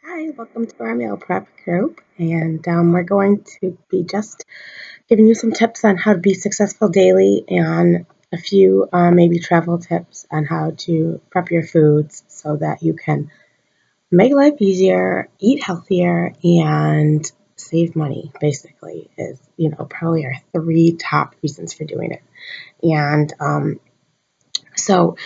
Hi, welcome to our meal prep group, and we're going to be just giving you some tips on how to be successful daily and a few maybe travel tips on how to prep your foods so that you can make life easier, eat healthier, and save money. Basically, is probably our three top reasons for doing it. And so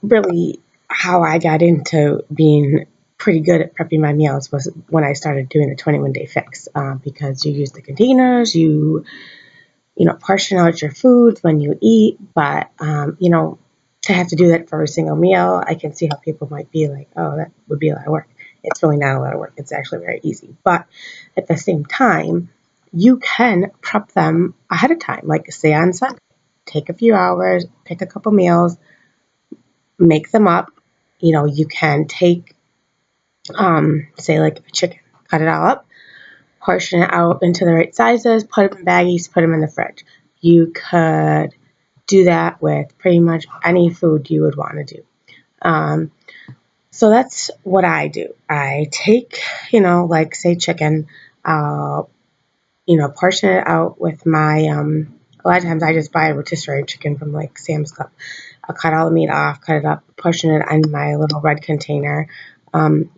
really how I got into being pretty good at prepping my meals was when I started doing the 21-day fix, because you use the containers, you portion out your foods when you eat, but to have to do that for every single meal, I can see how people might be like, oh, that would be a lot of work. It's really not a lot of work. It's actually very easy. But at the same time, you can prep them ahead of time. Like say on Sunday, take a few hours, pick a couple meals, make them up. You can take, say, like a chicken, cut it all up, portion it out into the right sizes, put them in baggies, put them in the fridge. You could do that with pretty much any food you would want to do. Um, so that's what I do. I take, like say chicken, I'll, portion it out with my, a lot of times I just buy a rotisserie chicken from like Sam's Club. I'll cut all the meat off, cut it up, portion it in my little red container, um,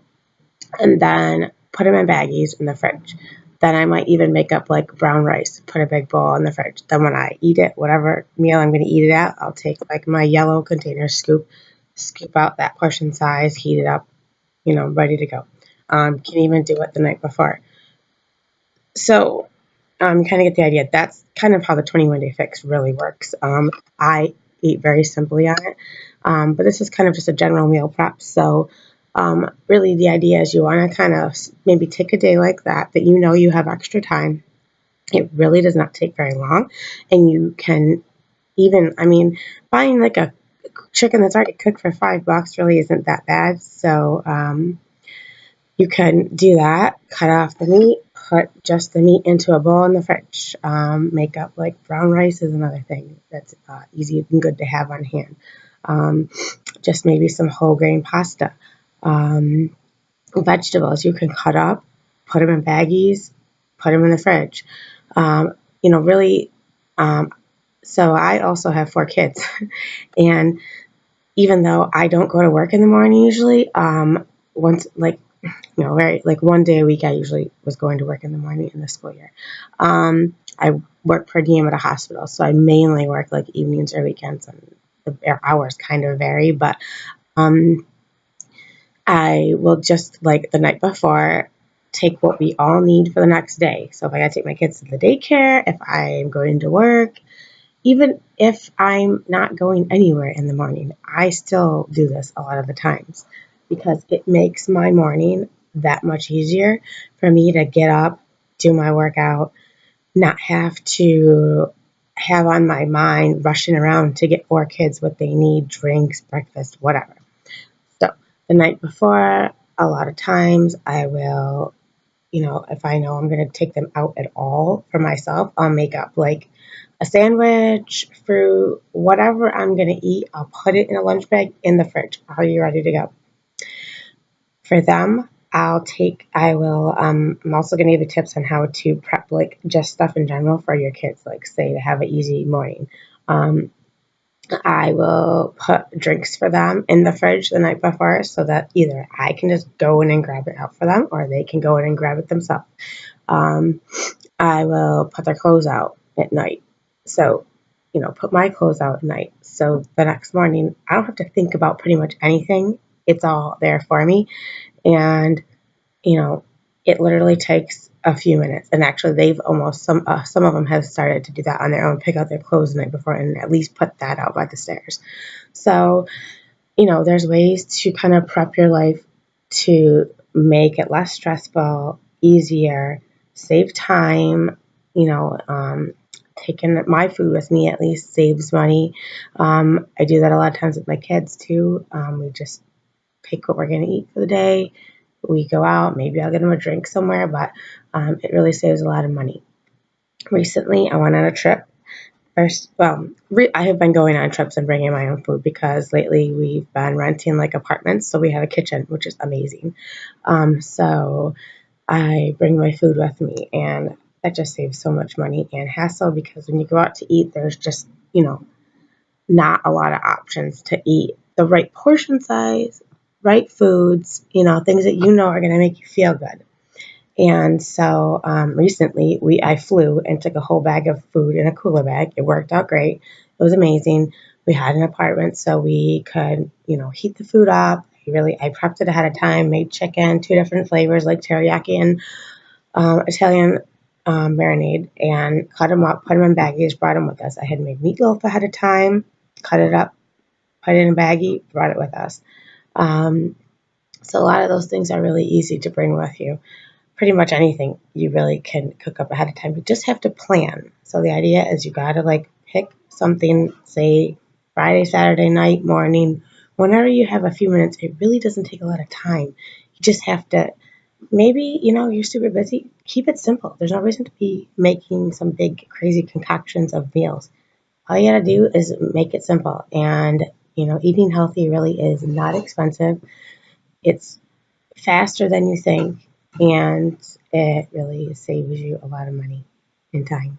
and then put them in baggies in the fridge. Then I might even make up like brown rice, put a big bowl in the fridge. Then when I eat it, whatever meal I'm going to eat it at, I'll take like my yellow container scoop out that portion size, heat it up, ready to go. Can even do it the night before. So you kind of get the idea. That's kind of how the 21-day fix really works. I eat very simply on it, but this is kind of just a general meal prep. So really the idea is you want to kind of maybe take a day like that you have extra time. It really does not take very long, and you can even, buying like a chicken that's already cooked for $5 really isn't that bad. So you can do that, cut off the meat, put just the meat into a bowl in the fridge. Make up like brown rice is another thing that's easy and good to have on hand. Um, just maybe some whole grain pasta. Vegetables you can cut up, put them in baggies, put them in the fridge. Really. Um, so I also have four kids, and even though I don't go to work in the morning usually, once like very like one day a week I usually was going to work in the morning in the school year. I work per diem at a hospital, so I mainly work like evenings or weekends, and the hours kind of vary. But um, I will just like the night before take what we all need for the next day. So if I gotta take my kids to the daycare, if I'm going to work, even if I'm not going anywhere in the morning, I still do this a lot of the times because it makes my morning that much easier for me to get up, do my workout, not have to have on my mind rushing around to get four kids what they need, drinks, breakfast, whatever. So the night before, a lot of times I will, if I know I'm going to take them out at all for myself, I'll make up like a sandwich, fruit, whatever I'm going to eat. I'll put it in a lunch bag in the fridge. Are you ready to go? For them, I'm also going to give you tips on how to prep like just stuff in general for your kids, like say to have an easy morning. Um, I will put drinks for them in the fridge the night before so that either I can just go in and grab it out for them or they can go in and grab it themselves. Um, I will put their clothes out at night. So, put my clothes out at night. So the next morning, I don't have to think about pretty much anything. It's all there for me. And, you know, it literally takes a few minutes. And actually, they've almost, some of them have started to do that on their own, pick out their clothes the night before and at least put that out by the stairs. So, there's ways to kind of prep your life to make it less stressful, easier, save time. Taking my food with me at least saves money. I do that a lot of times with my kids too. We just pick what we're going to eat for the day. We go out, maybe I'll get them a drink somewhere, but it really saves a lot of money. Recently, I went on a trip I have been going on trips and bringing my own food because lately we've been renting like apartments, so we have a kitchen, which is amazing. So I bring my food with me, and that just saves so much money and hassle because when you go out to eat, there's just, not a lot of options to eat the right portion size, right foods, things that are going to make you feel good. And so recently, I flew and took a whole bag of food in a cooler bag. It worked out great. It was amazing. We had an apartment, so we could, heat the food up. I prepped it ahead of time. Made chicken, two different flavors like teriyaki and Italian marinade, and cut them up, put them in baggies, brought them with us. I had made meatloaf ahead of time, cut it up, put it in a baggie, brought it with us. Um, so a lot of those things are really easy to bring with you. Pretty much anything you really can cook up ahead of time. You just have to plan. So the idea is you got to like pick something, say Friday, Saturday night, morning, whenever you have a few minutes. It really doesn't take a lot of time. You just have to, maybe, you're super busy. Keep it simple. There's no reason to be making some big, crazy concoctions of meals. All you got to do is make it simple. And, eating healthy really is not expensive. It's faster than you think, and it really saves you a lot of money and time.